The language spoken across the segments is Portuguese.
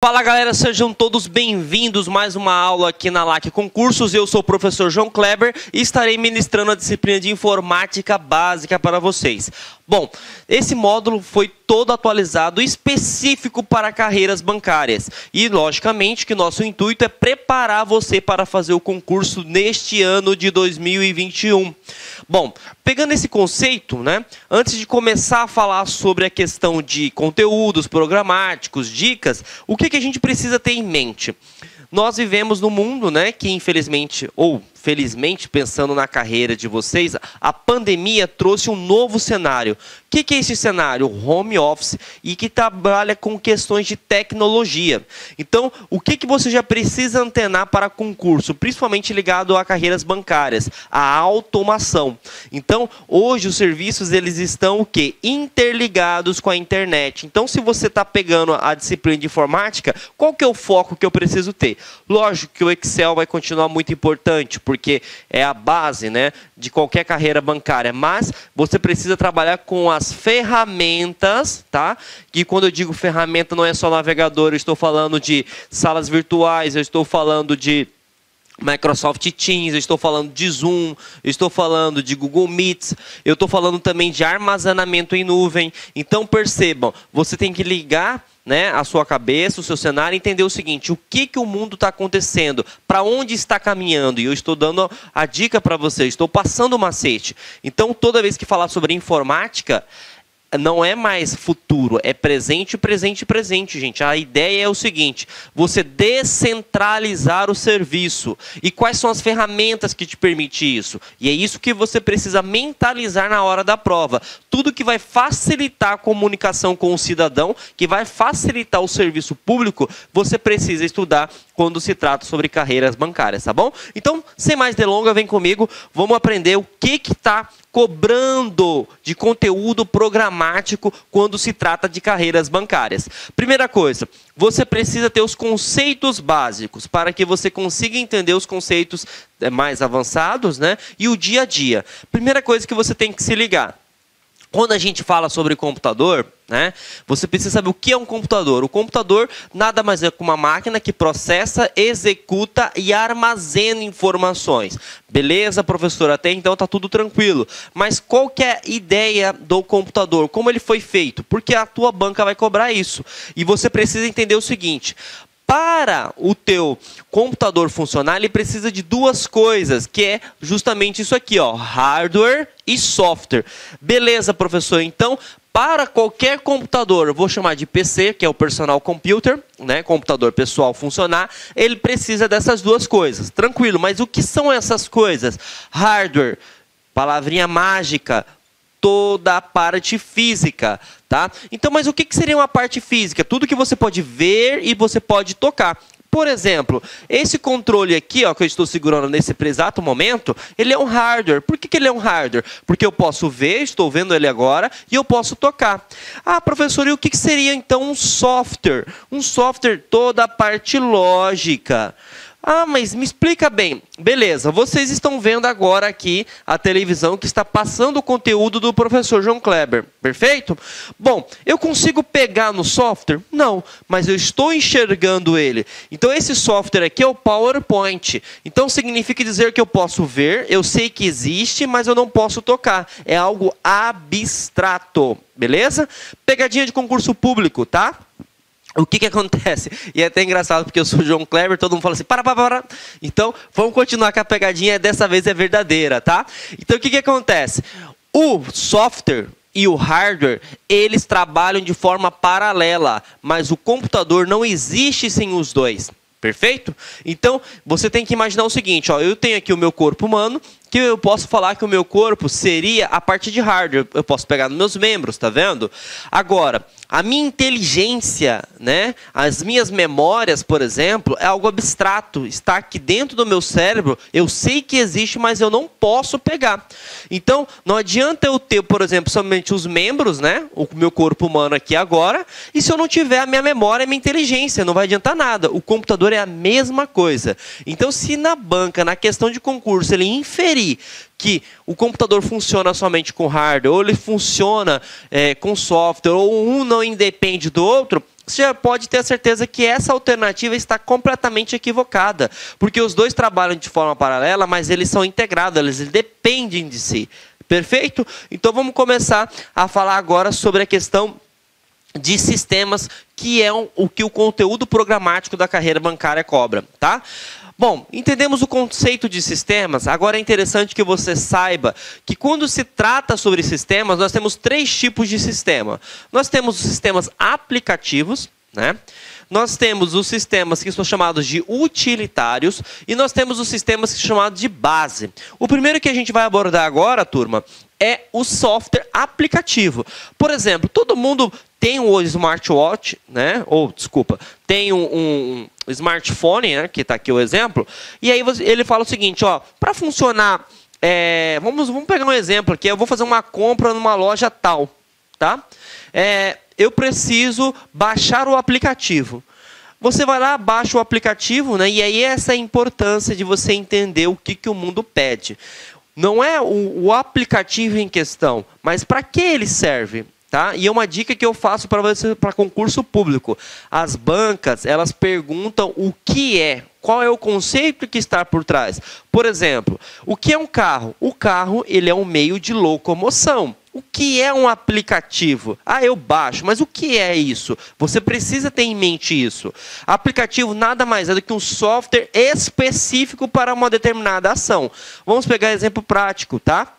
Fala galera, sejam todos bem-vindos a mais uma aula aqui na LAC Concursos. Eu sou o professor João Kleber e estarei ministrando a disciplina de Informática Básica para vocês. Bom, esse módulo foi todo atualizado específico para carreiras bancárias. E, logicamente, que nosso intuito é preparar você para fazer o concurso neste ano de 2021. Bom, pegando esse conceito, né, antes de começar a falar sobre a questão de conteúdos programáticos, dicas, o que a gente precisa ter em mente? Nós vivemos num mundo, né, que infelizmente, ou felizmente, pensando na carreira de vocês, a pandemia trouxe um novo cenário. O que é esse cenário? Home office e que trabalha com questões de tecnologia. Então, o que você já precisa antenar para concurso, principalmente ligado a carreiras bancárias? A automação. Então, hoje os serviços eles estão o quê? Interligados com a internet. Então, se você está pegando a disciplina de informática, qual que é o foco que eu preciso ter? Lógico que o Excel vai continuar muito importante, porque é a base, né, de qualquer carreira bancária, mas você precisa trabalhar com as ferramentas, tá? E quando eu digo ferramenta não é só navegador, eu estou falando de salas virtuais, eu estou falando de Microsoft Teams, eu estou falando de Zoom, eu estou falando de Google Meets, eu estou falando também de armazenamento em nuvem. Então percebam, você tem que ligar, né, a sua cabeça, o seu cenário, entender o seguinte: o que o mundo está acontecendo, para onde está caminhando, e eu estou dando a dica para vocês, estou passando o macete. Então, toda vez que falar sobre informática, não é mais futuro, é presente, presente, presente, gente. A ideia é o seguinte: você descentralizar o serviço. E quais são as ferramentas que te permitem isso? E é isso que você precisa mentalizar na hora da prova. Tudo que vai facilitar a comunicação com o cidadão, que vai facilitar o serviço público, você precisa estudar quando se trata sobre carreiras bancárias, tá bom? Então, sem mais delongas, vem comigo, vamos aprender o que está cobrando de conteúdo programático quando se trata de carreiras bancárias. Primeira coisa, você precisa ter os conceitos básicos para que você consiga entender os conceitos mais avançados, né? E o dia a dia. Primeira coisa que você tem que se ligar: quando a gente fala sobre computador, né, você precisa saber o que é um computador. O computador nada mais é que uma máquina que processa, executa e armazena informações. Beleza, professor? Até então está tudo tranquilo. Mas qual que é a ideia do computador? Como ele foi feito? Porque a tua banca vai cobrar isso. E você precisa entender o seguinte: para o teu computador funcionar, ele precisa de duas coisas, que é justamente isso aqui, ó, hardware e software. Beleza, professor? Então, para qualquer computador, eu vou chamar de PC, que é o personal computer, né, computador pessoal funcionar, ele precisa dessas duas coisas. Tranquilo, mas o que são essas coisas? Hardware, palavrinha mágica, toda a parte física, tá? Então, mas o que seria uma parte física? Tudo que você pode ver e você pode tocar. Por exemplo, esse controle aqui, ó, que eu estou segurando nesse exato momento, ele é um hardware. Por que ele é um hardware? Porque eu posso ver, estou vendo ele agora, e eu posso tocar. Ah, professor, e o que seria então um software? Um software, toda a parte lógica. Ah, mas me explica bem. Beleza, vocês estão vendo agora aqui a televisão que está passando o conteúdo do professor João Kleber, perfeito? Bom, eu consigo pegar no software? Não, mas eu estou enxergando ele. Então esse software aqui é o PowerPoint. Então significa dizer que eu posso ver, eu sei que existe, mas eu não posso tocar. É algo abstrato, beleza? Pegadinha de concurso público, tá? O que acontece? E é até engraçado porque eu sou o João Kleber, todo mundo fala assim, para. Então, vamos continuar com a pegadinha, dessa vez é verdadeira, tá? Então, o que acontece? O software e o hardware, eles trabalham de forma paralela, mas o computador não existe sem os dois. Perfeito? Então, você tem que imaginar o seguinte, ó, eu tenho aqui o meu corpo humano, que eu posso falar que o meu corpo seria a parte de hardware. Eu posso pegar nos meus membros, tá vendo? Agora, a minha inteligência, né, as minhas memórias, por exemplo, é algo abstrato. Está aqui dentro do meu cérebro, eu sei que existe, mas eu não posso pegar. Então, não adianta eu ter, por exemplo, somente os membros, né, o meu corpo humano aqui agora, e se eu não tiver a minha memória, a minha inteligência, não vai adiantar nada. O computador é a mesma coisa. Então, se na banca, na questão de concurso, ele inferir que o computador funciona somente com hardware, ou ele funciona com software, ou um não independe do outro, você já pode ter a certeza que essa alternativa está completamente equivocada, porque os dois trabalham de forma paralela, mas eles são integrados, eles dependem de si. Perfeito? Então vamos começar a falar agora sobre a questão de sistemas, que é o que o conteúdo programático da carreira bancária cobra, tá? Bom, entendemos o conceito de sistemas. Agora é interessante que você saiba que quando se trata sobre sistemas, nós temos 3 tipos de sistema. Nós temos os sistemas aplicativos, né? Nós temos os sistemas que são chamados de utilitários e nós temos os sistemas que são chamados de base. O primeiro que a gente vai abordar agora, turma, é o software aplicativo. Por exemplo, todo mundo tem um smartwatch, né? Ou, desculpa, tem um smartphone, né? Que está aqui o exemplo. E aí ele fala o seguinte, ó, para funcionar, vamos pegar um exemplo aqui. Eu vou fazer uma compra numa loja tal, tá? Eu preciso baixar o aplicativo. Você vai lá, baixa o aplicativo, né? E aí essa é a importância de você entender o que o mundo pede. Não é o aplicativo em questão, mas para que ele serve? Tá? E é uma dica que eu faço para você para concurso público. As bancas, elas perguntam o que é, qual é o conceito que está por trás. Por exemplo, o que é um carro? O carro, ele é um meio de locomoção. O que é um aplicativo? Ah, eu baixo, mas o que é isso? Você precisa ter em mente isso. Aplicativo nada mais é do que um software específico para uma determinada ação. Vamos pegar exemplo prático, tá?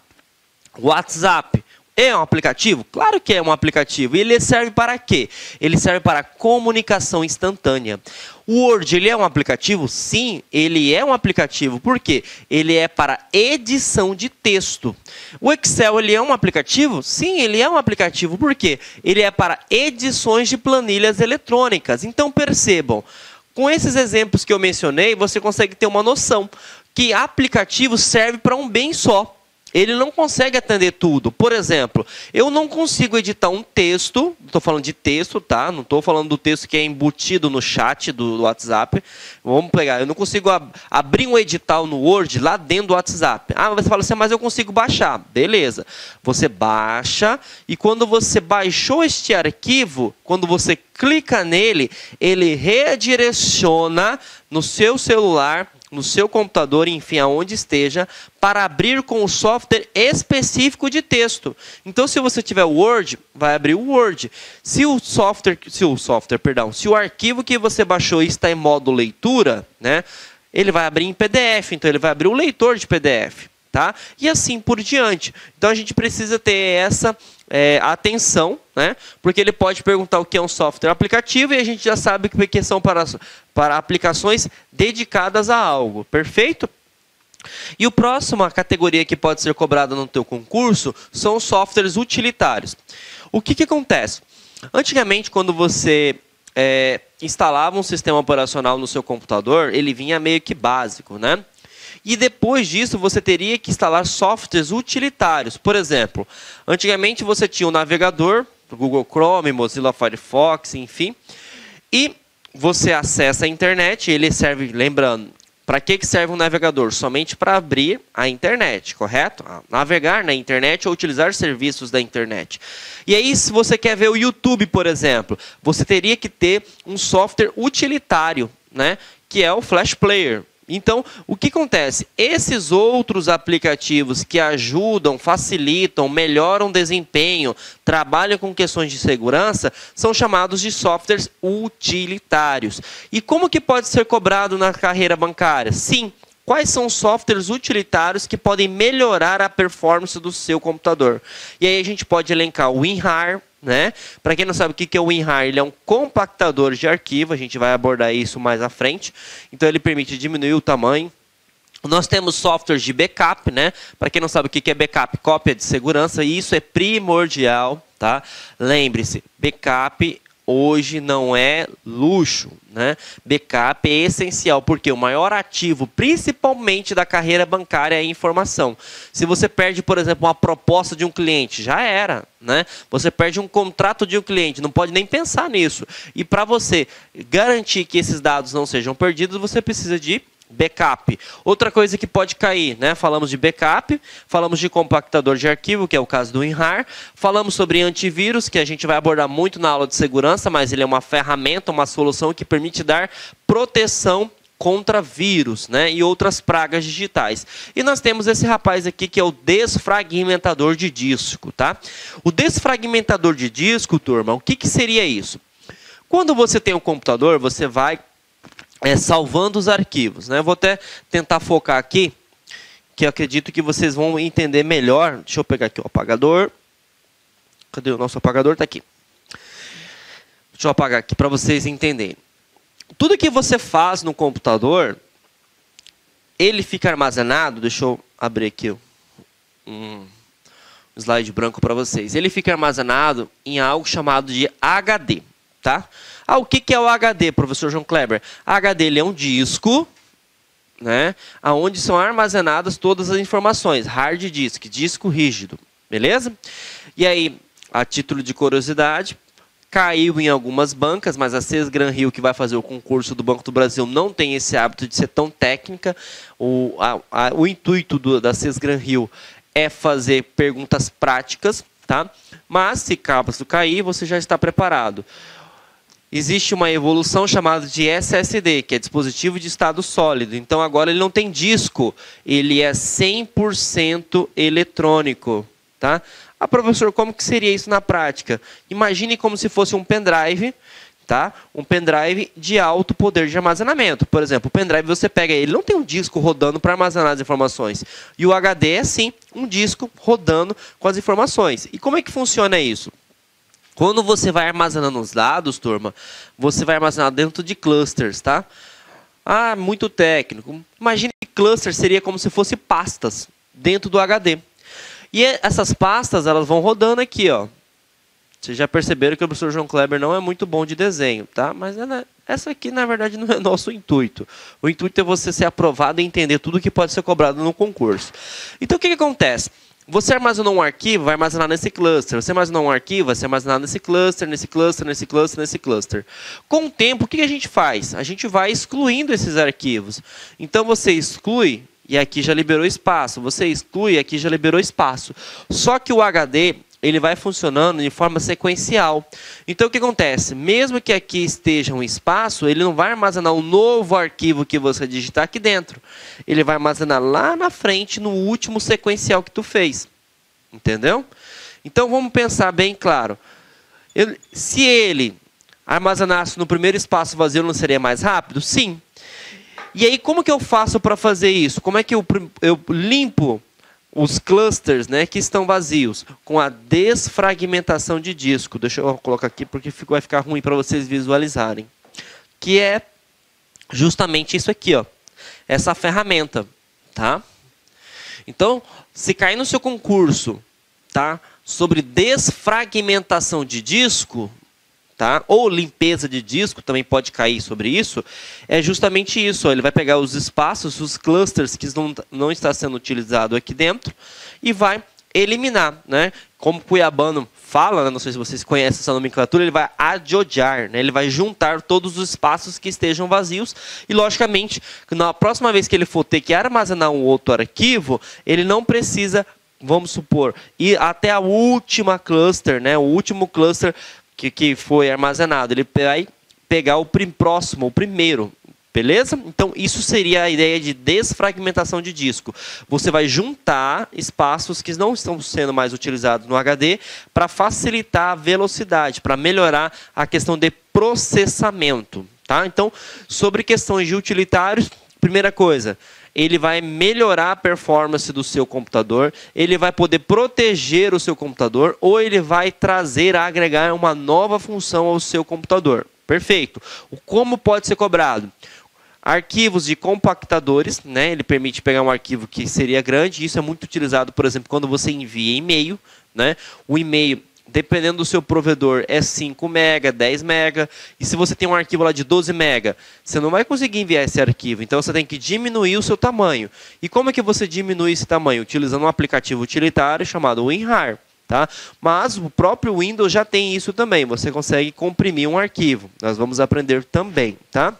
WhatsApp. É um aplicativo? Claro que é um aplicativo. E ele serve para quê? Ele serve para comunicação instantânea. O Word, ele é um aplicativo? Sim, ele é um aplicativo. Por quê? Ele é para edição de texto. O Excel, ele é um aplicativo? Sim, ele é um aplicativo. Por quê? Ele é para edições de planilhas eletrônicas. Então, percebam, com esses exemplos que eu mencionei, você consegue ter uma noção que aplicativo serve para um bem só. Ele não consegue atender tudo. Por exemplo, eu não consigo editar um texto, estou falando de texto, tá? Não estou falando do texto que é embutido no chat do WhatsApp. Vamos pegar, eu não consigo abrir um edital no Word lá dentro do WhatsApp. Ah, você fala assim, mas eu consigo baixar. Beleza. Você baixa e quando você baixou este arquivo, quando você clica nele, ele redireciona no seu celular, no seu computador, enfim, aonde esteja, para abrir com o software específico de texto. Então, se você tiver o Word, vai abrir o Word. Se o arquivo que você baixou está em modo leitura, né, ele vai abrir em PDF, então ele vai abrir o leitor de PDF, tá? E assim por diante. Então, a gente precisa ter essa atenção, né? Porque ele pode perguntar o que é um software aplicativo e a gente já sabe que são para aplicações dedicadas a algo. Perfeito? E a próxima categoria que pode ser cobrada no teu concurso são os softwares utilitários. O que acontece? Antigamente, quando você instalava um sistema operacional no seu computador, ele vinha meio que básico, né? E depois disso, você teria que instalar softwares utilitários. Por exemplo, antigamente você tinha um navegador, Google Chrome, Mozilla Firefox, enfim. E você acessa a internet, ele serve, lembrando, para que serve um navegador? Somente para abrir a internet, correto? Navegar na internet ou utilizar serviços da internet. E aí, se você quer ver o YouTube, por exemplo, você teria que ter um software utilitário, né? Que é o Flash Player. Então, o que acontece? Esses outros aplicativos que ajudam, facilitam, melhoram o desempenho, trabalham com questões de segurança, são chamados de softwares utilitários. E como que pode ser cobrado na carreira bancária? Sim. Quais são os softwares utilitários que podem melhorar a performance do seu computador? E aí a gente pode elencar o WinRAR, né? Para quem não sabe o que é o WinRAR, ele é um compactador de arquivo, a gente vai abordar isso mais à frente. Então ele permite diminuir o tamanho. Nós temos softwares de backup, né? Para quem não sabe o que é backup, cópia de segurança, e isso é primordial, tá? Lembre-se, backup hoje não é luxo, né? Backup é essencial, porque o maior ativo, principalmente da carreira bancária, é a informação. Se você perde, por exemplo, uma proposta de um cliente, já era, né? Você perde um contrato de um cliente, não pode nem pensar nisso. E para você garantir que esses dados não sejam perdidos, você precisa de Backup. Outra coisa que pode cair, né? Falamos de backup, falamos de compactador de arquivo, que é o caso do WinRAR, falamos sobre antivírus, que a gente vai abordar muito na aula de segurança, mas ele é uma ferramenta, uma solução que permite dar proteção contra vírus, né? E outras pragas digitais. E nós temos esse rapaz aqui que é o desfragmentador de disco, tá? O desfragmentador de disco, turma, o que, que seria isso? Quando você tem um computador, você vai salvando os arquivos, né? Eu vou até tentar focar aqui, que eu acredito que vocês vão entender melhor. Deixa eu pegar aqui o apagador. Cadê o nosso apagador? Está aqui. Deixa eu apagar aqui para vocês entenderem. Tudo que você faz no computador, ele fica armazenado. Deixa eu abrir aqui um slide branco para vocês. Ele fica armazenado em algo chamado de HD, tá? O que é o HD, professor João Kleber? HD ele é um disco, né, onde são armazenadas todas as informações. Hard disk, disco rígido, beleza? E aí, a título de curiosidade, caiu em algumas bancas, mas a Sesgran Rio, que vai fazer o concurso do Banco do Brasil, não tem esse hábito de ser tão técnica. O intuito da Sesgran Rio é fazer perguntas práticas, tá? Mas, se caso cair, você já está preparado. Existe uma evolução chamada de SSD, que é dispositivo de estado sólido. Então, agora ele não tem disco, ele é 100% eletrônico, tá? Professor, como que seria isso na prática? Imagine como se fosse um pendrive, tá? Um pendrive de alto poder de armazenamento. Por exemplo, o pendrive você pega, ele não tem um disco rodando para armazenar as informações. E o HD é sim um disco rodando com as informações. E como é que funciona isso? Quando você vai armazenando os dados, turma, você vai armazenar dentro de clusters, tá? Muito técnico. Imagine que cluster seria como se fosse pastas dentro do HD. E essas pastas, elas vão rodando aqui, ó. Vocês já perceberam que o professor João Kleber não é muito bom de desenho, tá? Mas essa aqui, na verdade, não é nosso intuito. O intuito é você ser aprovado e entender tudo que pode ser cobrado no concurso. Então, o que acontece? Você armazenou um arquivo, vai armazenar nesse cluster. Você armazenou um arquivo, vai ser armazenado nesse cluster, nesse cluster, nesse cluster, nesse cluster. Com o tempo, o que a gente faz? A gente vai excluindo esses arquivos. Então, você exclui, e aqui já liberou espaço. Você exclui, e aqui já liberou espaço. Só que o HD, ele vai funcionando de forma sequencial. Então, o que acontece? Mesmo que aqui esteja um espaço, ele não vai armazenar um novo arquivo que você digitar aqui dentro. Ele vai armazenar lá na frente, no último sequencial que tu fez. Entendeu? Então, vamos pensar bem claro. Se ele armazenasse no primeiro espaço vazio, não seria mais rápido? Sim. E aí, como que eu faço para fazer isso? Como é que eu limpo os clusters, né, que estão vazios? Com a desfragmentação de disco. Deixa eu colocar aqui porque vai ficar ruim para vocês visualizarem. Que é justamente isso aqui, ó. Essa ferramenta, tá? Então, se cair no seu concurso, tá, sobre desfragmentação de disco, tá, ou limpeza de disco, também pode cair sobre isso, é justamente isso. Ó, ele vai pegar os espaços, os clusters que não está sendo utilizado aqui dentro e vai eliminar, né? Como Cuiabano fala, né? Não sei se vocês conhecem essa nomenclatura, ele vai adiodear, né? Ele vai juntar todos os espaços que estejam vazios e, logicamente, na próxima vez que ele for ter que armazenar um outro arquivo, ele não precisa, vamos supor, ir até a última cluster, né? O último cluster que foi armazenado. Ele vai pegar o próximo, o primeiro. Beleza? Então, isso seria a ideia de desfragmentação de disco. Você vai juntar espaços que não estão sendo mais utilizados no HD para facilitar a velocidade, para melhorar a questão de processamento. Tá? Então, sobre questões de utilitários, primeira coisa, ele vai melhorar a performance do seu computador, ele vai poder proteger o seu computador ou ele vai trazer, agregar uma nova função ao seu computador. Perfeito. Como pode ser cobrado? Arquivos de compactadores, né? Ele permite pegar um arquivo que seria grande. Isso é muito utilizado, por exemplo, quando você envia e-mail, né? O e-mail, dependendo do seu provedor, é 5 MB, 10 MB. E se você tem um arquivo lá de 12 MB, você não vai conseguir enviar esse arquivo. Então, você tem que diminuir o seu tamanho. E como é que você diminui esse tamanho? Utilizando um aplicativo utilitário chamado WinRAR. Tá? Mas o próprio Windows já tem isso também. Você consegue comprimir um arquivo. Nós vamos aprender também. Tá?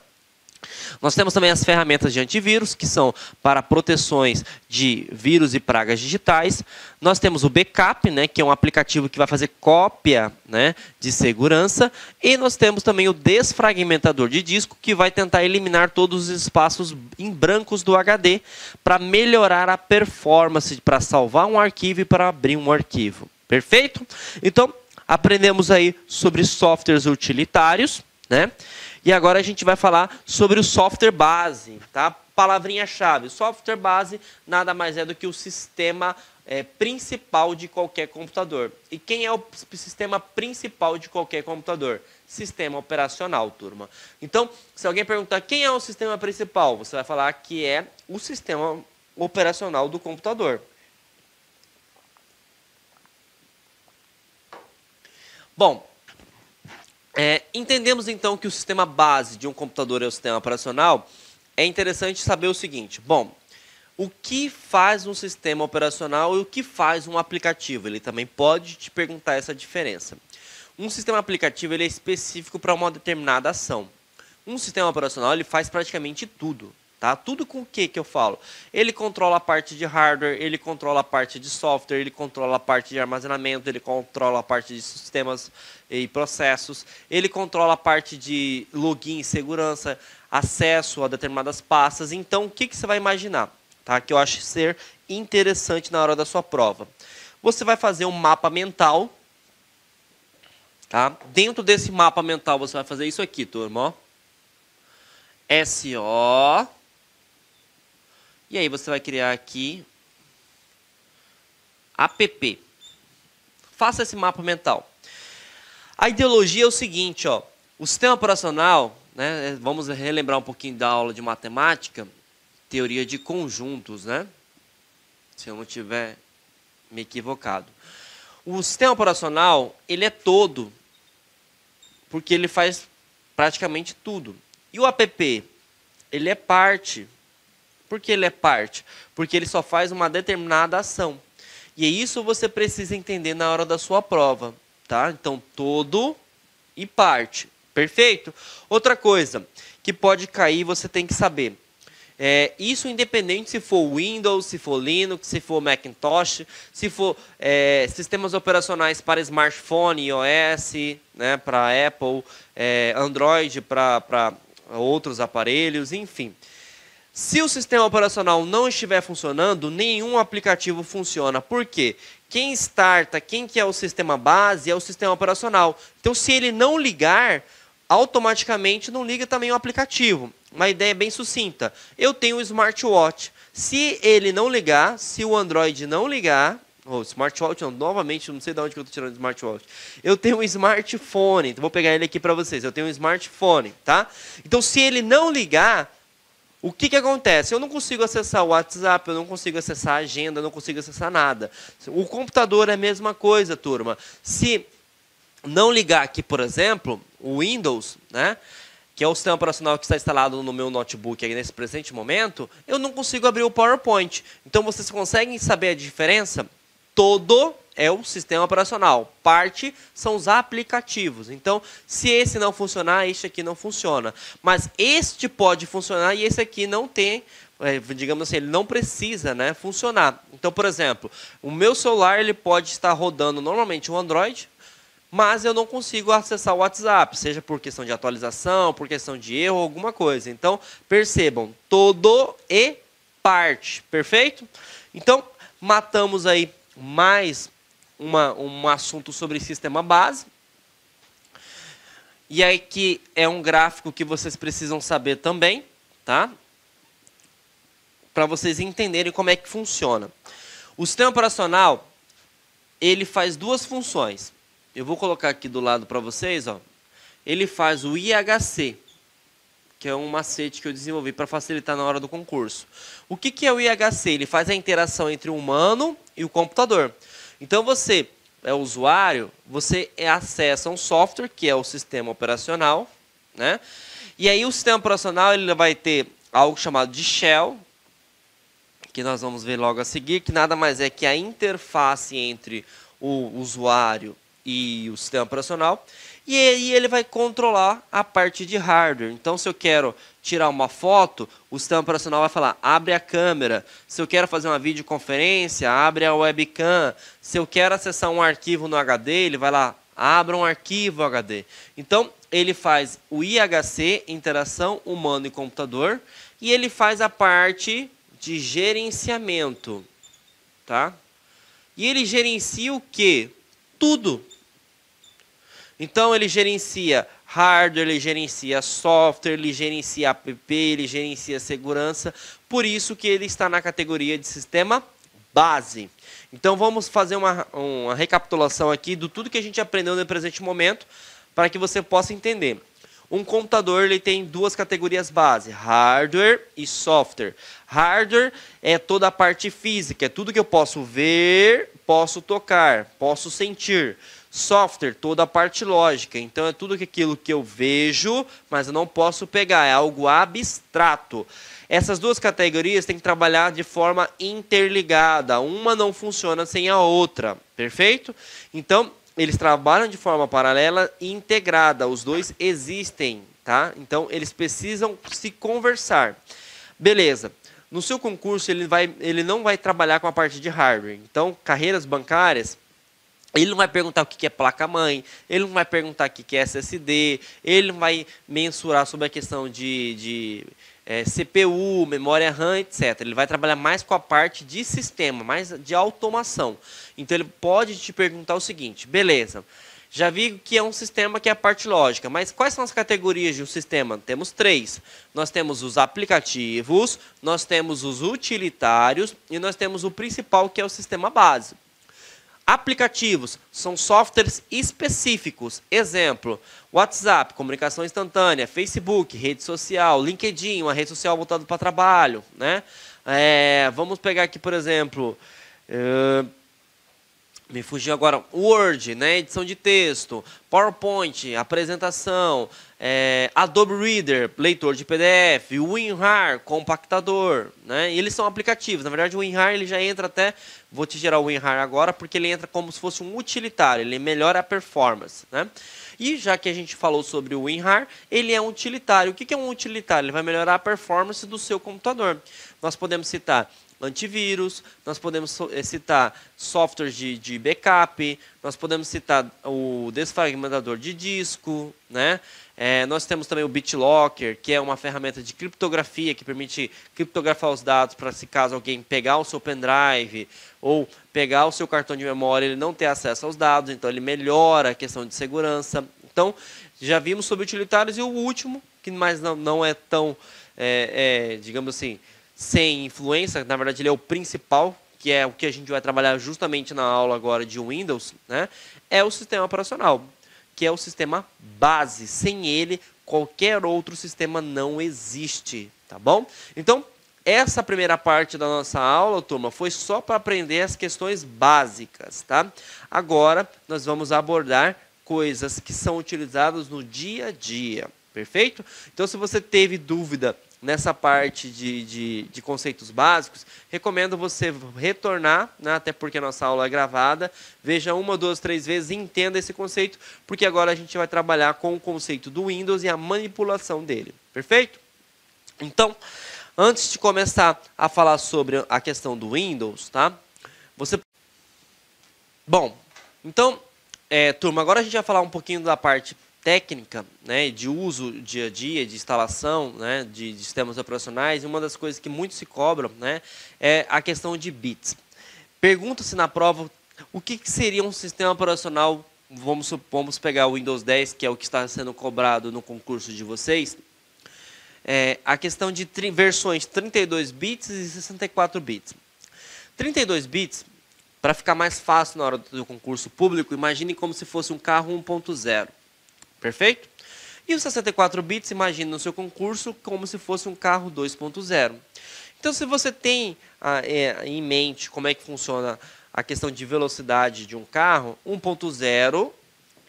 Nós temos também as ferramentas de antivírus, que são para proteções de vírus e pragas digitais. Nós temos o backup, né, que é um aplicativo que vai fazer cópia, né, de segurança. E nós temos também o desfragmentador de disco, que vai tentar eliminar todos os espaços em brancos do HD para melhorar a performance, para salvar um arquivo e para abrir um arquivo. Perfeito? Então, aprendemos aí sobre softwares utilitários, né? E agora a gente vai falar sobre o software base, tá? Palavrinha-chave. Software base nada mais é do que o sistema principal de qualquer computador. E quem é o sistema principal de qualquer computador? Sistema operacional, turma. Então, se alguém perguntar quem é o sistema principal, você vai falar que é o sistema operacional do computador. Bom, entendemos então que o sistema base de um computador é o sistema operacional. É interessante saber o seguinte: bom, o que faz um sistema operacional e o que faz um aplicativo? Ele também pode te perguntar essa diferença. Um sistema aplicativo ele é específico para uma determinada ação. Um sistema operacional ele faz praticamente tudo. Tá? Tudo com o que eu falo? Ele controla a parte de hardware, ele controla a parte de software, ele controla a parte de armazenamento, ele controla a parte de sistemas e processos, ele controla a parte de login, segurança, acesso a determinadas pastas. Então, o que você vai imaginar? Tá? Que eu acho ser interessante na hora da sua prova. Você vai fazer um mapa mental. Tá? Dentro desse mapa mental, você vai fazer isso aqui, turma. Ó. SO... E aí você vai criar aqui app. Faça esse mapa mental. A ideologia é o seguinte, ó, o sistema operacional, né, vamos relembrar um pouquinho da aula de matemática, teoria de conjuntos, né? Se eu não tiver me equivocado. O sistema operacional, ele é todo, porque ele faz praticamente tudo. E o app, ele é parte. Por que ele é parte? Porque ele só faz uma determinada ação. E isso você precisa entender na hora da sua prova. Tá? Então, todo e parte. Perfeito? Outra coisa que pode cair, você tem que saber. Isso independente se for Windows, se for Linux, se for Macintosh, se for sistemas operacionais para smartphone, iOS, né, para Apple, Android para outros aparelhos, enfim. Se o sistema operacional não estiver funcionando, nenhum aplicativo funciona. Por quê? Quem starta, quem que é o sistema base é o sistema operacional. Então, se ele não ligar, automaticamente não liga também o aplicativo. Uma ideia bem sucinta. Eu tenho um smartwatch. Se ele não ligar, se o Android não ligar... smartwatch, não, novamente, não sei de onde que eu estou tirando o smartwatch. Eu tenho um smartphone. Então, vou pegar ele aqui para vocês. Eu tenho um smartphone, tá? Então, se ele não ligar... O que acontece? Eu não consigo acessar o WhatsApp, eu não consigo acessar a agenda, eu não consigo acessar nada. O computador é a mesma coisa, turma. Se não ligar aqui, por exemplo, o Windows, né, que é o sistema operacional que está instalado no meu notebook aí nesse presente momento, eu não consigo abrir o PowerPoint. Então, vocês conseguem saber a diferença? Todo é o sistema operacional. Parte são os aplicativos. Então, se esse não funcionar, este aqui não funciona. Mas este pode funcionar e esse aqui não tem, digamos assim, ele não precisa, né, funcionar. Então, por exemplo, o meu celular ele pode estar rodando normalmente o Android, mas eu não consigo acessar o WhatsApp, seja por questão de atualização, por questão de erro, alguma coisa. Então, percebam, todo e parte. Perfeito? Então, matamos aí mais um assunto sobre sistema base. E aí que é um gráfico que vocês precisam saber também, tá? Para vocês entenderem como é que funciona. O sistema operacional, ele faz duas funções. Eu vou colocar aqui do lado para vocês, ó. Ele faz o IHC, que é um macete que eu desenvolvi para facilitar na hora do concurso. O que é o IHC? Ele faz a interação entre o humano e o computador. Então, você é usuário, você acessa um software, que é o sistema operacional, né? E aí o sistema operacional ele vai ter algo chamado de shell, que nós vamos ver logo a seguir, que nada mais é que a interface entre o usuário e o sistema operacional. E aí ele vai controlar a parte de hardware. Então, se eu quero tirar uma foto, o sistema operacional vai falar, abre a câmera. Se eu quero fazer uma videoconferência, abre a webcam. Se eu quero acessar um arquivo no HD, ele vai lá, abra um arquivo HD. Então, ele faz o IHC, interação humano e computador, e ele faz a parte de gerenciamento, tá? E ele gerencia o quê? Tudo. Então, ele gerencia hardware, ele gerencia software, ele gerencia app, ele gerencia segurança. Por isso que ele está na categoria de sistema base. Então, vamos fazer uma recapitulação aqui do tudo que a gente aprendeu no presente momento, para que você possa entender. Um computador ele tem duas categorias base, hardware e software. Hardware é toda a parte física, é tudo que eu posso ver, posso tocar, posso sentir. Software, toda a parte lógica. Então, é tudo aquilo que eu vejo, mas eu não posso pegar. É algo abstrato. Essas duas categorias têm que trabalhar de forma interligada. Uma não funciona sem a outra. Perfeito? Então, eles trabalham de forma paralela e integrada. Os dois existem. Tá? Então, eles precisam se conversar. Beleza. No seu concurso, ele não vai trabalhar com a parte de hardware. Então, carreiras bancárias, ele não vai perguntar o que é placa-mãe, ele não vai perguntar o que é SSD, ele não vai mensurar sobre a questão de CPU, memória RAM, etc. Ele vai trabalhar mais com a parte de sistema, mais de automação. Então, ele pode te perguntar o seguinte, beleza, já vi que é um sistema que é a parte lógica, mas quais são as categorias de um sistema? Temos 3. Nós temos os aplicativos, nós temos os utilitários e nós temos o principal, que é o sistema base. Aplicativos são softwares específicos. Exemplo, WhatsApp, comunicação instantânea, Facebook, rede social, LinkedIn, uma rede social voltada para trabalho. Né? Vamos pegar aqui, por exemplo, me fugiu agora, Word, né? Edição de texto, PowerPoint, apresentação, Adobe Reader, leitor de PDF, WinRAR, compactador, né? E eles são aplicativos. Na verdade, o WinRAR ele já entra até, vou te gerar o WinRAR agora, porque ele entra como se fosse um utilitário, ele melhora a performance, né? E já que a gente falou sobre o WinRAR, ele é um utilitário. O que é um utilitário? Ele vai melhorar a performance do seu computador. Nós podemos citar antivírus, nós podemos citar softwares de backup, nós podemos citar o desfragmentador de disco, né? Nós temos também o BitLocker, que é uma ferramenta de criptografia que permite criptografar os dados para, se caso alguém pegar o seu pendrive ou pegar o seu cartão de memória, ele não ter acesso aos dados, então ele melhora a questão de segurança. Então, já vimos sobre utilitários, e o último, que mais não é tão, digamos assim, sem influência, na verdade ele é o principal, que é o que a gente vai trabalhar justamente na aula agora de Windows, né? É o sistema operacional, que é o sistema base. Sem ele, qualquer outro sistema não existe, tá bom? Então, essa primeira parte da nossa aula, turma, foi só para aprender as questões básicas, tá? Agora, nós vamos abordar coisas que são utilizadas no dia a dia, perfeito? Então, se você teve dúvida nessa parte de conceitos básicos, recomendo você retornar, né, até porque a nossa aula é gravada, veja 1, 2, 3 vezes e entenda esse conceito, porque agora a gente vai trabalhar com o conceito do Windows e a manipulação dele, perfeito? Então, antes de começar a falar sobre a questão do Windows, tá? Bom, então, turma, agora a gente vai falar um pouquinho da parte técnica, né, de uso dia a dia, de instalação, né, de sistemas operacionais. E uma das coisas que muito se cobram, né, é a questão de bits. Pergunta-se na prova o que seria um sistema operacional. Vamos pegar o Windows 10, que é o que está sendo cobrado no concurso de vocês. A questão de versões 32 bits e 64 bits. 32 bits, para ficar mais fácil na hora do concurso público, imagine como se fosse um carro 1.0. Perfeito? E os 64 bits, imagine no seu concurso como se fosse um carro 2.0. Então, se você tem em mente como é que funciona a questão de velocidade de um carro, 1.0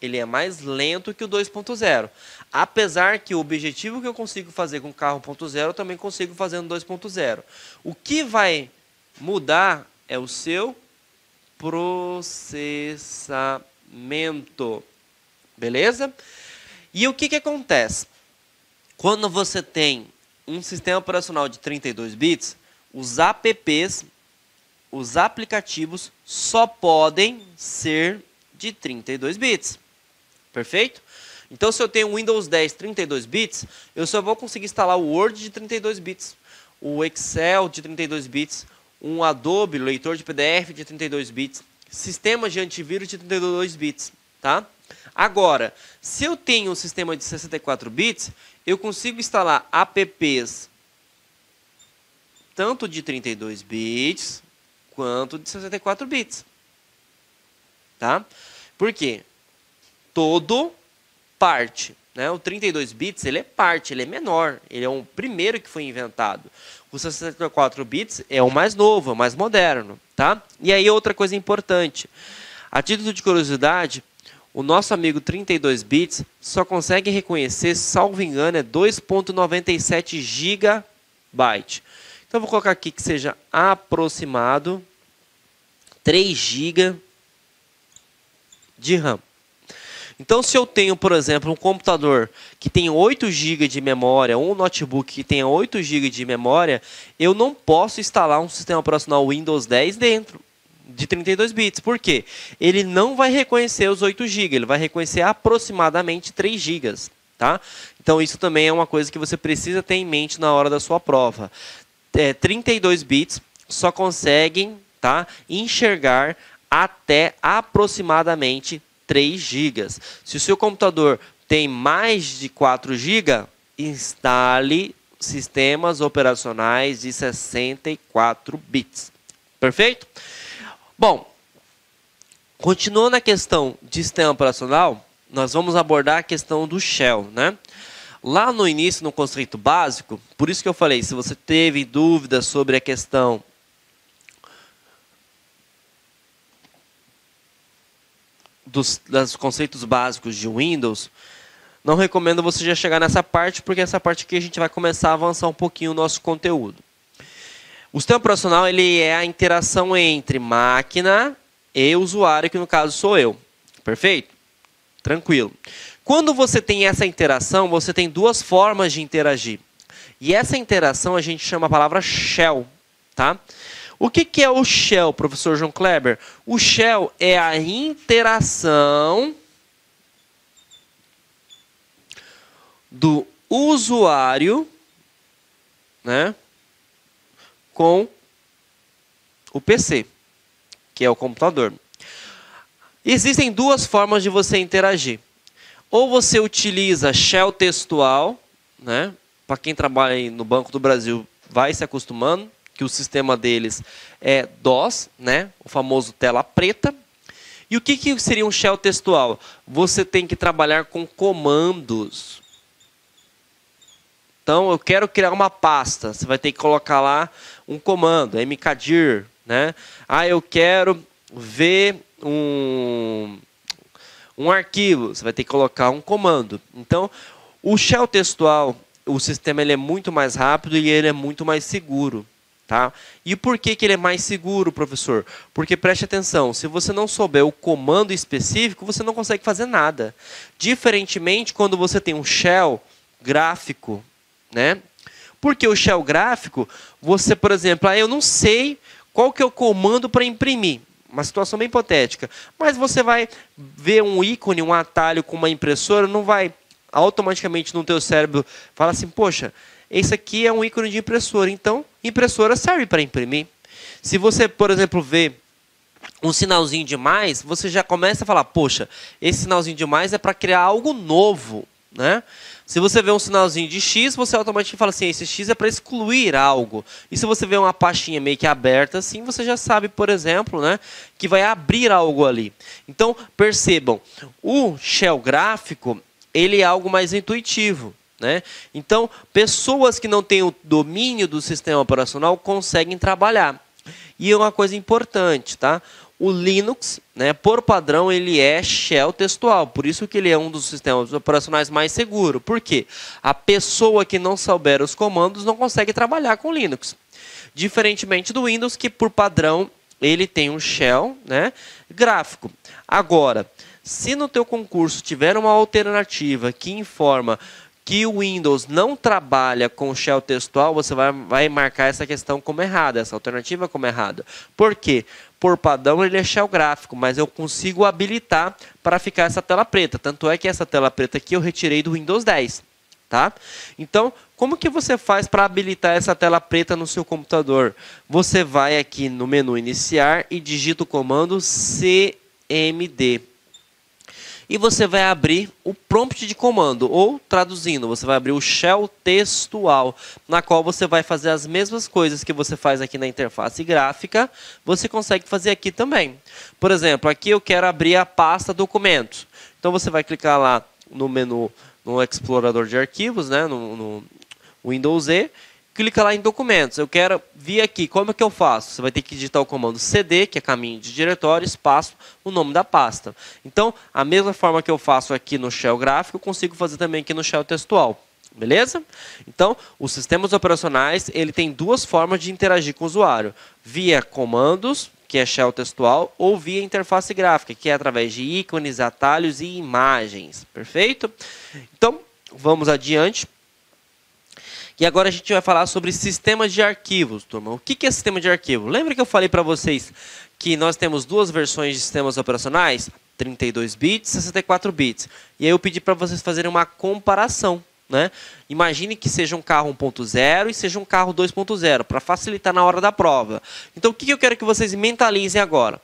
ele é mais lento que o 2.0. Apesar que o objetivo que eu consigo fazer com o carro 1.0, eu também consigo fazer no 2.0. O que vai mudar é o seu processamento. Beleza? E o que acontece? Quando você tem um sistema operacional de 32 bits, os apps, os aplicativos, só podem ser de 32 bits. Perfeito? Então, se eu tenho um Windows 10 32 bits, eu só vou conseguir instalar o Word de 32 bits, o Excel de 32 bits, um Adobe, leitor de PDF de 32 bits, sistemas de antivírus de 32 bits. Tá? Agora, se eu tenho um sistema de 64 bits, eu consigo instalar apps tanto de 32 bits quanto de 64 bits. Tá? Por quê? Todo parte. Né? O 32 bits ele é parte, ele é menor. Ele é o primeiro que foi inventado. O 64 bits é o mais novo, é o mais moderno. Tá? E aí outra coisa importante. A título de curiosidade, o nosso amigo 32 bits só consegue reconhecer, salvo engano, é 2.97 GB. Então, eu vou colocar aqui que seja aproximado 3 GB de RAM. Então, se eu tenho, por exemplo, um computador que tem 8 GB de memória, ou um notebook que tenha 8 GB de memória, eu não posso instalar um sistema operacional Windows 10 dentro de 32 bits. Por quê? Ele não vai reconhecer os 8 GB, ele vai reconhecer aproximadamente 3 GB. Tá? Então, isso também é uma coisa que você precisa ter em mente na hora da sua prova. 32 bits só conseguem, tá, enxergar até aproximadamente 3 GB. Se o seu computador tem mais de 4 GB, instale sistemas operacionais de 64 bits. Perfeito? Bom, continuando a questão de sistema operacional, nós vamos abordar a questão do shell, né? Lá no início, no conceito básico, por isso que eu falei, se você teve dúvidas sobre a questão dos conceitos básicos de Windows, não recomendo você já chegar nessa parte, porque essa parte aqui a gente vai começar a avançar um pouquinho o nosso conteúdo. O sistema operacional ele é a interação entre máquina e usuário, que no caso sou eu. Perfeito? Tranquilo. Quando você tem essa interação, você tem duas formas de interagir. E essa interação a gente chama a palavra shell. Tá? O que é o shell, professor João Kleber? O shell é a interação do usuário, né, com o PC, que é o computador. Existem duas formas de você interagir. Ou você utiliza shell textual, né? Para quem trabalha aí no Banco do Brasil vai se acostumando, que o sistema deles é DOS, né? O famoso tela preta. E o que seria um shell textual? Você tem que trabalhar com comandos. Então, eu quero criar uma pasta. Você vai ter que colocar lá um comando, mkdir, né? Ah, eu quero ver um arquivo, você vai ter que colocar um comando. Então, o shell textual, o sistema ele é muito mais rápido e ele é muito mais seguro. Tá? E por que ele é mais seguro, professor? Porque preste atenção, se você não souber o comando específico, você não consegue fazer nada. Diferentemente, quando você tem um shell gráfico, né? Porque o shell gráfico, você, por exemplo, eu não sei qual que é o comando para imprimir. Uma situação bem hipotética. Mas você vai ver um ícone, um atalho com uma impressora, não vai automaticamente no teu cérebro falar assim, poxa, esse aqui é um ícone de impressora. Então, impressora serve para imprimir. Se você, por exemplo, vê um sinalzinho de mais, você já começa a falar, poxa, esse sinalzinho de mais é para criar algo novo, né? Se você vê um sinalzinho de X, você automaticamente fala assim, esse X é para excluir algo. E se você vê uma pastinha meio que aberta assim, você já sabe, por exemplo, né, que vai abrir algo ali. Então, percebam, o shell gráfico, ele é algo mais intuitivo. Né? Então, pessoas que não têm o domínio do sistema operacional conseguem trabalhar. E é uma coisa importante, tá? O Linux, né, por padrão, ele é shell textual. Por isso que ele é um dos sistemas operacionais mais seguros. Por quê? A pessoa que não souber os comandos não consegue trabalhar com Linux. Diferentemente do Windows, que por padrão ele tem um shell, né, gráfico. Agora, Se no teu concurso tiver uma alternativa que informa que o Windows não trabalha com shell textual, você vai marcar essa questão como errada, essa alternativa como errada. Por quê? Por padrão ele é shell gráfico, mas eu consigo habilitar para ficar essa tela preta. Tanto é que essa tela preta aqui eu retirei do Windows 10. Tá? Então, como que você faz para habilitar essa tela preta no seu computador? Você vai aqui no menu iniciar e digita o comando cmd. E você vai abrir o prompt de comando, ou traduzindo, você vai abrir o shell textual, na qual você vai fazer as mesmas coisas que você faz aqui na interface gráfica, você consegue fazer aqui também. Por exemplo, aqui eu quero abrir a pasta documentos. Então você vai clicar lá no menu, no explorador de arquivos, né, no Windows E, clica lá em documentos. Eu quero vir aqui, como é que eu faço? Você vai ter que digitar o comando cd, que é caminho de diretório, espaço, o nome da pasta. Então, a mesma forma que eu faço aqui no shell gráfico, eu consigo fazer também aqui no shell textual. Beleza? Então, os sistemas operacionais, ele tem duas formas de interagir com o usuário. Via comandos, que é shell textual, ou via interface gráfica, que é através de ícones, atalhos e imagens. Perfeito? Então, vamos adiante. E agora a gente vai falar sobre sistemas de arquivos, turma. O que é sistema de arquivo? Lembra que eu falei para vocês que nós temos duas versões de sistemas operacionais? 32 bits e 64 bits. E aí eu pedi para vocês fazerem uma comparação. Né? Imagine que seja um carro 1.0 e seja um carro 2.0, para facilitar na hora da prova. Então, o que eu quero que vocês mentalizem agora?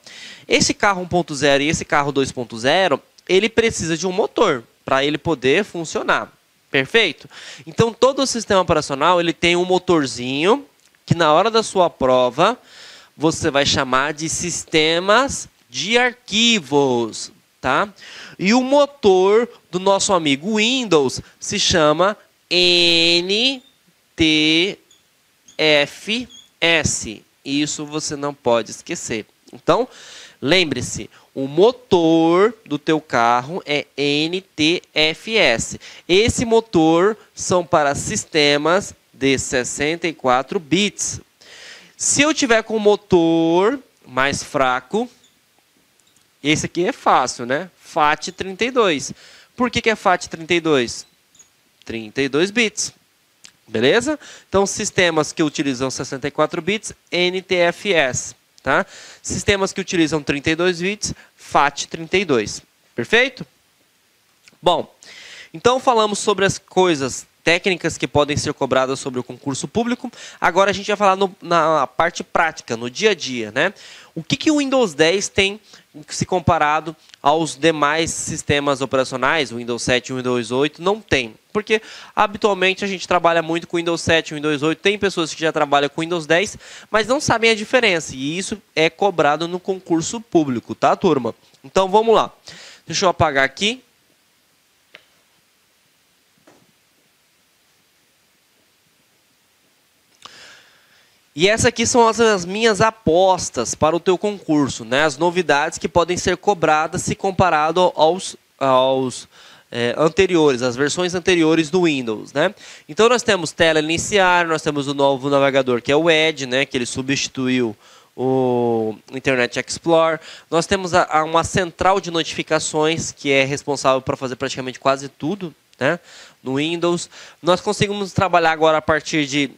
Esse carro 1.0 e esse carro 2.0, ele precisa de um motor para ele poder funcionar. Perfeito? Então, todo o sistema operacional ele tem um motorzinho que na hora da sua prova você vai chamar de sistemas de arquivos. Tá? E o motor do nosso amigo Windows se chama NTFS. Isso você não pode esquecer. Então, lembre-se, o motor do teu carro é NTFS. Esse motor são para sistemas de 64 bits. Se eu tiver com o motor mais fraco, esse aqui é fácil, né? FAT32. Por que é FAT32? 32 bits. Beleza? Então, sistemas que utilizam 64 bits, NTFS. Tá? Sistemas que utilizam 32 bits, FAT32. Perfeito? Bom, então falamos sobre as coisas técnicas que podem ser cobradas sobre o concurso público. Agora a gente vai falar na parte prática, no dia a dia, né? O que o Windows 10 tem se comparado aos demais sistemas operacionais, o Windows 7 e o Windows 8, não tem. Porque habitualmente a gente trabalha muito com o Windows 7 e o Windows 8, tem pessoas que já trabalham com o Windows 10, mas não sabem a diferença. E isso é cobrado no concurso público, tá, turma? Então vamos lá. Deixa eu apagar aqui. E essas aqui são as minhas apostas para o teu concurso, né? As novidades que podem ser cobradas se comparado aos anteriores, as versões anteriores do Windows, né? Então nós temos tela iniciar, nós temos o novo navegador que é o Edge, né? Que ele substituiu o Internet Explorer. Nós temos uma central de notificações que é responsável por fazer praticamente quase tudo, né? No Windows. Nós conseguimos trabalhar agora a partir de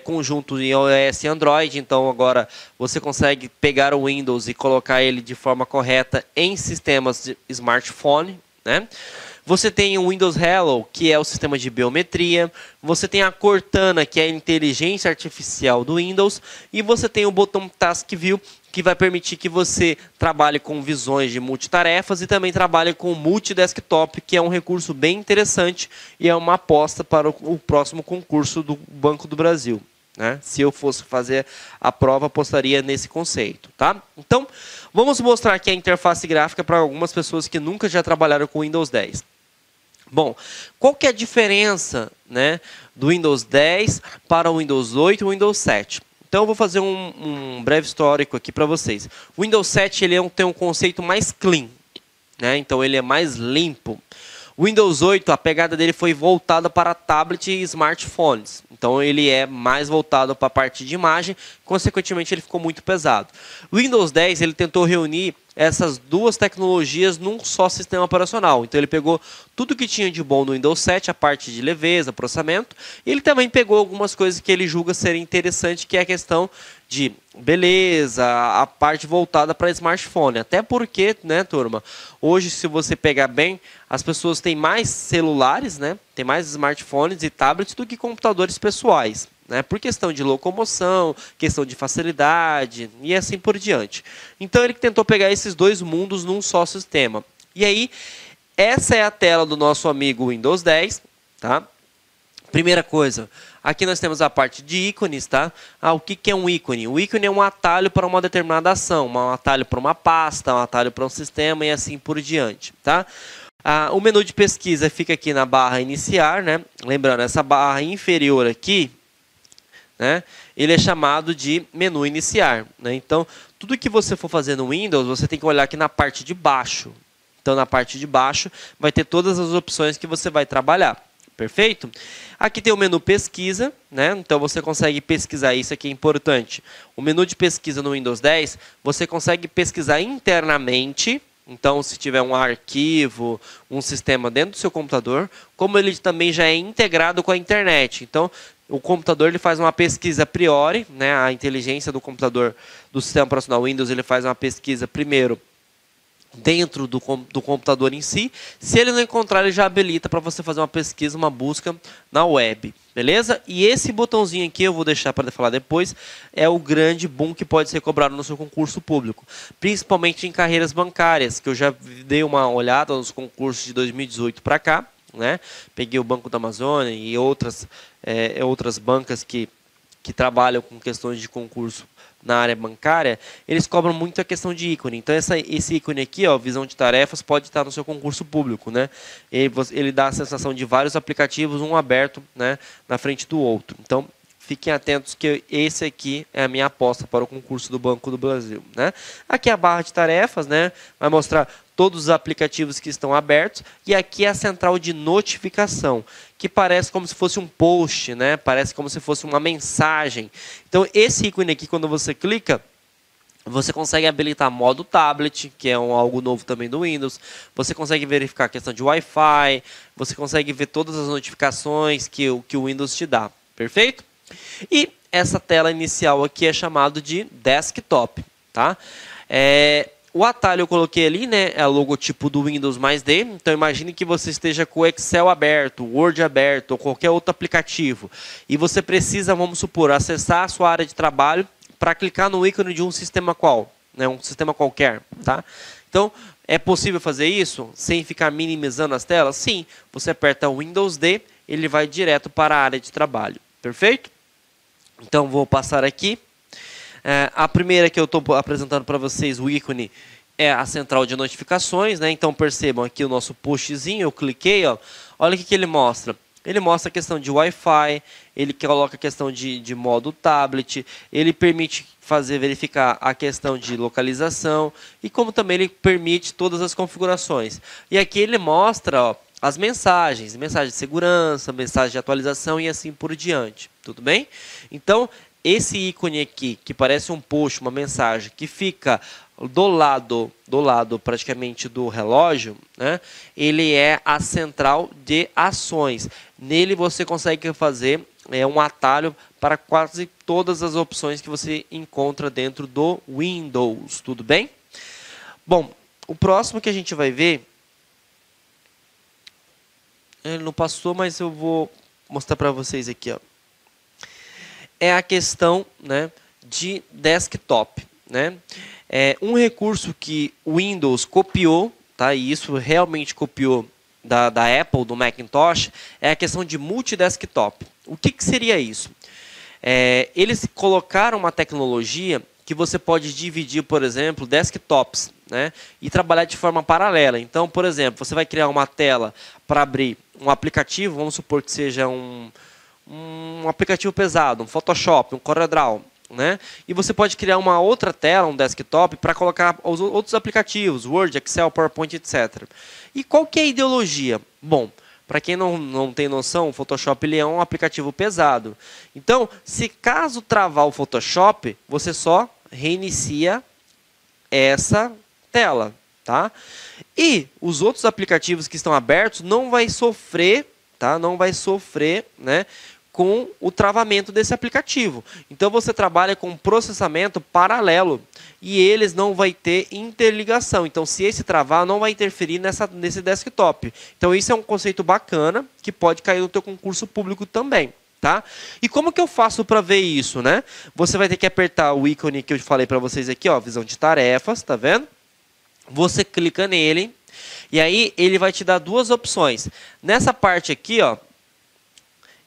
conjunto em iOS e Android, então agora você consegue pegar o Windows e colocar ele de forma correta em sistemas de smartphone, né? Você tem o Windows Hello, que é o sistema de biometria, você tem a Cortana, que é a inteligência artificial do Windows, e você tem o botão Task View, que vai permitir que você trabalhe com visões de multitarefas e também trabalhe com multidesktop, que é um recurso bem interessante e é uma aposta para o próximo concurso do Banco do Brasil, né? Se eu fosse fazer a prova, apostaria nesse conceito, tá? Então, vamos mostrar aqui a interface gráfica para algumas pessoas que nunca já trabalharam com o Windows 10. Bom, qual que é a diferença, né, do Windows 10 para o Windows 8 e o Windows 7? Então eu vou fazer um breve histórico aqui para vocês. O Windows 7 ele tem um conceito mais clean, né? Então ele é mais limpo. O Windows 8, a pegada dele foi voltada para tablet e smartphones. Então ele é mais voltado para a parte de imagem, consequentemente ele ficou muito pesado. O Windows 10 ele tentou reunir essas duas tecnologias num só sistema operacional. Então ele pegou tudo que tinha de bom no Windows 7, a parte de leveza, processamento, e ele também pegou algumas coisas que ele julga serem interessantes, que é a questão de beleza, a parte voltada para smartphone. Até porque, né, turma, hoje se você pegar bem, as pessoas têm mais celulares, né, tem mais smartphones e tablets do que computadores pessoais, né, por questão de locomoção, questão de facilidade e assim por diante. Então ele tentou pegar esses dois mundos num só sistema. E aí, essa é a tela do nosso amigo Windows 10, tá? Primeira coisa, aqui nós temos a parte de ícones, tá? O que é um ícone? O ícone é um atalho para uma determinada ação, um atalho para uma pasta, um atalho para um sistema e assim por diante, tá? O menu de pesquisa fica aqui na barra iniciar, né? Lembrando, essa barra inferior aqui, né? Ele é chamado de menu iniciar, né? Então, tudo que você for fazer no Windows, você tem que olhar aqui na parte de baixo. Então, na parte de baixo, vai ter todas as opções que você vai trabalhar. Perfeito? Aqui tem o menu pesquisa, né? Então você consegue pesquisar, isso aqui é importante. O menu de pesquisa no Windows 10, você consegue pesquisar internamente. Então, se tiver um arquivo, um sistema dentro do seu computador, como ele também já é integrado com a internet. Então, o computador ele faz uma pesquisa a priori, né? A inteligência do computador, do sistema operacional Windows, ele faz uma pesquisa primeiro dentro do computador em si. Se ele não encontrar, ele já habilita para você fazer uma pesquisa, uma busca na web, beleza? E esse botãozinho aqui, eu vou deixar para falar depois, é o grande boom que pode ser cobrado no seu concurso público, principalmente em carreiras bancárias, que eu já dei uma olhada nos concursos de 2018 para cá, né? Peguei o Banco da Amazônia e outras bancas que trabalham com questões de concurso na área bancária, eles cobram muito a questão de ícone. Então, esse ícone aqui, ó, visão de tarefas, pode estar no seu concurso público, né? Ele dá a sensação de vários aplicativos, um aberto, né, na frente do outro. Então, fiquem atentos que esse aqui é a minha aposta para o concurso do Banco do Brasil, né? Aqui é a barra de tarefas, né? Vai mostrar todos os aplicativos que estão abertos. E aqui é a central de notificação, que parece como se fosse um post, né? Parece como se fosse uma mensagem. Então, esse ícone aqui, quando você clica, você consegue habilitar modo tablet, que é algo novo também do Windows. Você consegue verificar a questão de Wi-Fi. Você consegue ver todas as notificações que o Windows te dá. Perfeito? E essa tela inicial aqui é chamado de desktop, tá? O atalho eu coloquei ali, né? É o logotipo do Windows mais D. Então imagine que você esteja com o Excel aberto, o Word aberto ou qualquer outro aplicativo. E você precisa, vamos supor, acessar a sua área de trabalho para clicar no ícone de um sistema né? Um sistema qualquer, tá? Então, é possível fazer isso sem ficar minimizando as telas? Sim. Você aperta o Windows D, ele vai direto para a área de trabalho. Perfeito? Então, vou passar aqui. A primeira que eu estou apresentando para vocês, o ícone, é a central de notificações, né? Então, percebam aqui o nosso postzinho, eu cliquei, ó. Olha o que ele mostra. Ele mostra a questão de Wi-Fi, ele coloca a questão de modo tablet, ele permite verificar a questão de localização e como também ele permite todas as configurações. E aqui ele mostra, ó, as mensagens, mensagem de segurança, mensagem de atualização e assim por diante. Tudo bem? Então, esse ícone aqui, que parece um post, uma mensagem, que fica do lado praticamente do relógio, né? Ele é a central de ações. Nele você consegue fazer um atalho para quase todas as opções que você encontra dentro do Windows. Tudo bem? Bom, o próximo que a gente vai ver, ele não passou, mas eu vou mostrar para vocês aqui, ó. É a questão, né, de desktop, né? É um recurso que o Windows copiou, tá? E isso realmente copiou da Apple, do Macintosh, é a questão de multidesktop. O que seria isso? Eles colocaram uma tecnologia que você pode dividir, por exemplo, desktops, né, e trabalhar de forma paralela. Então, por exemplo, você vai criar uma tela para abrir um aplicativo, vamos supor que seja um aplicativo pesado, um Photoshop, um CorelDRAW, né? E você pode criar uma outra tela, um desktop, para colocar os outros aplicativos, Word, Excel, PowerPoint, etc. E qual que é a ideologia? Bom, para quem não tem noção, o Photoshop ele é um aplicativo pesado. Então, se caso travar o Photoshop, você só reinicia essa tela, tá? E os outros aplicativos que estão abertos não vai sofrer, tá? Não vai sofrer, né, com o travamento desse aplicativo. Então você trabalha com processamento paralelo e eles não vai ter interligação. Então se esse travar, não vai interferir nesse desktop. Então isso é um conceito bacana que pode cair no teu concurso público também. Tá? E como que eu faço para ver isso, né? Você vai ter que apertar o ícone que eu falei para vocês aqui, ó, visão de tarefas, tá vendo? Você clica nele e aí ele vai te dar duas opções. Nessa parte aqui, ó,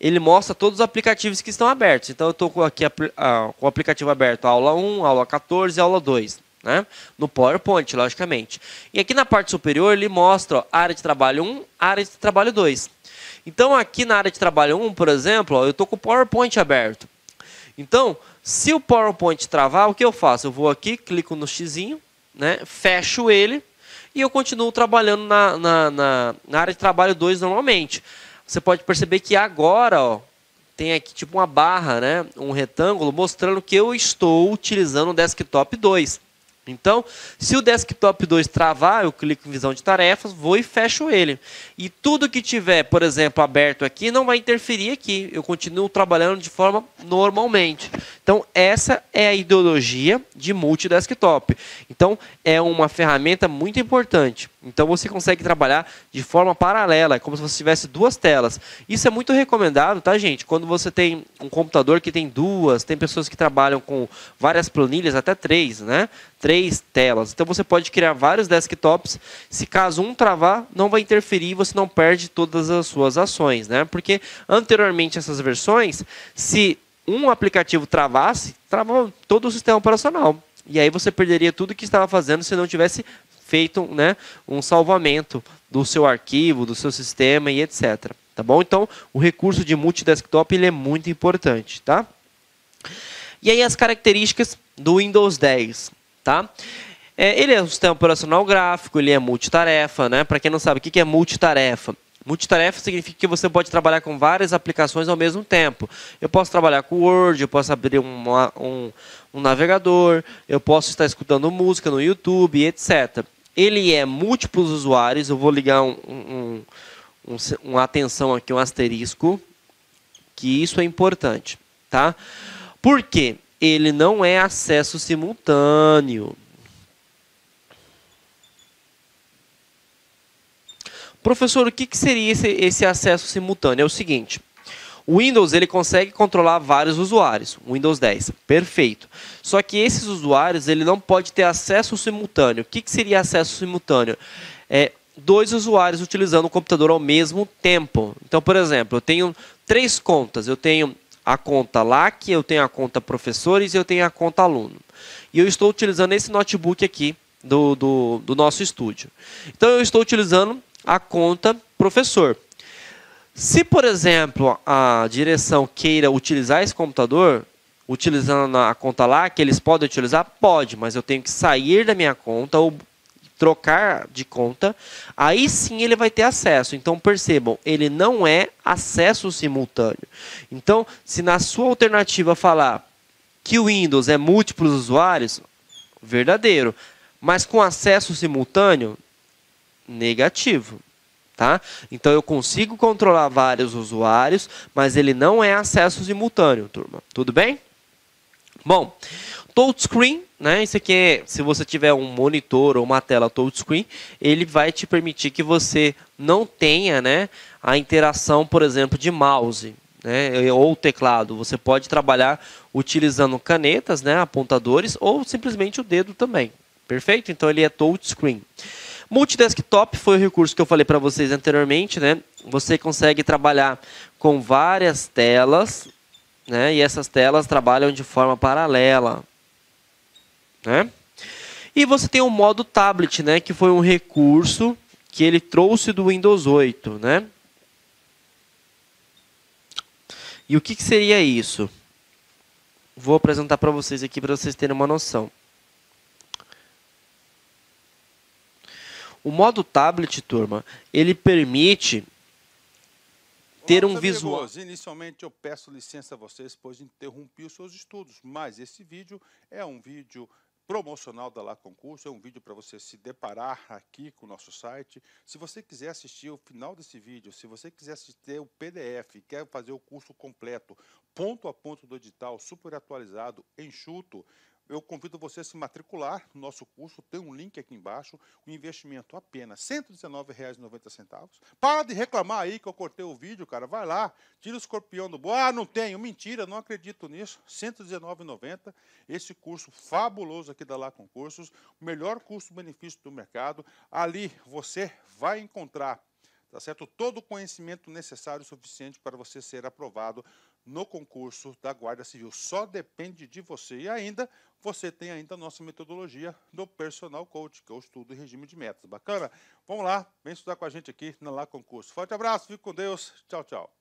ele mostra todos os aplicativos que estão abertos. Então eu estou aqui com o aplicativo aberto, aula 1, aula 14 e aula 2. Né? No PowerPoint, logicamente. E aqui na parte superior ele mostra, ó, área de trabalho 1, área de trabalho 2. Então aqui na área de trabalho 1, por exemplo, ó, eu estou com o PowerPoint aberto. Então, se o PowerPoint travar, o que eu faço? Eu vou aqui, clico no xizinho, né? Fecho ele e eu continuo trabalhando na área de trabalho 2 normalmente. Você pode perceber que agora, ó, tem aqui tipo uma barra, né? Um retângulo mostrando que eu estou utilizando o desktop 2. Então, se o desktop 2 travar, eu clico em visão de tarefas, vou e fecho ele. E tudo que tiver, por exemplo, aberto aqui, não vai interferir aqui. Eu continuo trabalhando de forma normalmente. Então, essa é a ideologia de multidesktop. Então, é uma ferramenta muito importante. Então, você consegue trabalhar de forma paralela, é como se você tivesse duas telas. Isso é muito recomendado, tá, gente? Quando você tem um computador que tem duas, tem pessoas que trabalham com várias planilhas, até três, né? 3 telas. Então você pode criar vários desktops. Se caso um travar, não vai interferir, você não perde todas as suas ações, né? Porque anteriormente essas versões, se um aplicativo travasse, travava todo o sistema operacional. E aí você perderia tudo que estava fazendo se não tivesse feito, né, um salvamento do seu arquivo, do seu sistema e etc. Tá bom? Então, o recurso de multidesktop ele é muito importante, tá? E aí as características do Windows 10. Tá? Ele é um sistema operacional gráfico, ele é multitarefa, né? Para quem não sabe, o que é multitarefa? Multitarefa significa que você pode trabalhar com várias aplicações ao mesmo tempo. Eu posso trabalhar com Word, eu posso abrir um navegador, eu posso estar escutando música no YouTube, etc. Ele é múltiplos usuários, eu vou ligar uma atenção aqui, um asterisco, que isso é importante. Tá? Por quê? Ele não é acesso simultâneo. Professor, o que seria esse acesso simultâneo? É o seguinte, o Windows ele consegue controlar vários usuários, o Windows 10, perfeito. Só que esses usuários ele não pode ter acesso simultâneo. O que seria acesso simultâneo? É 2 usuários utilizando o computador ao mesmo tempo. Então, por exemplo, eu tenho 3 contas, eu tenho a conta LAC, eu tenho a conta professores e eu tenho a conta aluno. E eu estou utilizando esse notebook aqui do nosso estúdio. Então eu estou utilizando a conta professor. Se, por exemplo, a direção queira utilizar esse computador, utilizando a conta LAC, eles podem utilizar? Pode, mas eu tenho que sair da minha conta ou trocar de conta, aí sim ele vai ter acesso. Então percebam, ele não é acesso simultâneo. Então, se na sua alternativa falar que o Windows é múltiplos usuários, verdadeiro. Mas com acesso simultâneo, negativo. Tá? Então eu consigo controlar vários usuários, mas ele não é acesso simultâneo, turma. Tudo bem? Bom, touchscreen, né? Isso aqui é, se você tiver um monitor ou uma tela touchscreen, ele vai te permitir que você não tenha, né, a interação, por exemplo, de mouse, né, ou teclado. Você pode trabalhar utilizando canetas, né, apontadores, ou simplesmente o dedo também. Perfeito? Então ele é touchscreen. Multidesktop foi o recurso que eu falei para vocês anteriormente, né? Você consegue trabalhar com várias telas, né? E essas telas trabalham de forma paralela, né? E você tem o modo tablet, né? Que foi um recurso que ele trouxe do Windows 8, né? E o que seria isso? Vou apresentar para vocês aqui para vocês terem uma noção. O modo tablet, turma, ele permite ter um visual. Inicialmente eu peço licença a vocês, pois interrompi os seus estudos, mas esse vídeo é um vídeo promocional da Lá Concurso, é um vídeo para você se deparar aqui com o nosso site. Se você quiser assistir o final desse vídeo, se você quiser assistir o PDF, quer fazer o curso completo, ponto a ponto do edital, super atualizado, enxuto, eu convido você a se matricular no nosso curso, tem um link aqui embaixo, o investimento apenas R$ 119,90. Para de reclamar aí que eu cortei o vídeo, cara, vai lá, tira o escorpião do bolso. Ah, não tenho, mentira, não acredito nisso, R$ 119,90, esse curso fabuloso aqui da Lá Concursos, o melhor custo-benefício do mercado, ali você vai encontrar, tá certo? Todo o conhecimento necessário e suficiente para você ser aprovado no concurso da Guarda Civil. Só depende de você. E ainda, você tem ainda a nossa metodologia do Personal Coach, que é o estudo e regime de metas. Bacana? Vamos lá, vem estudar com a gente aqui na Lá Concurso. Forte abraço, fique com Deus. Tchau, tchau.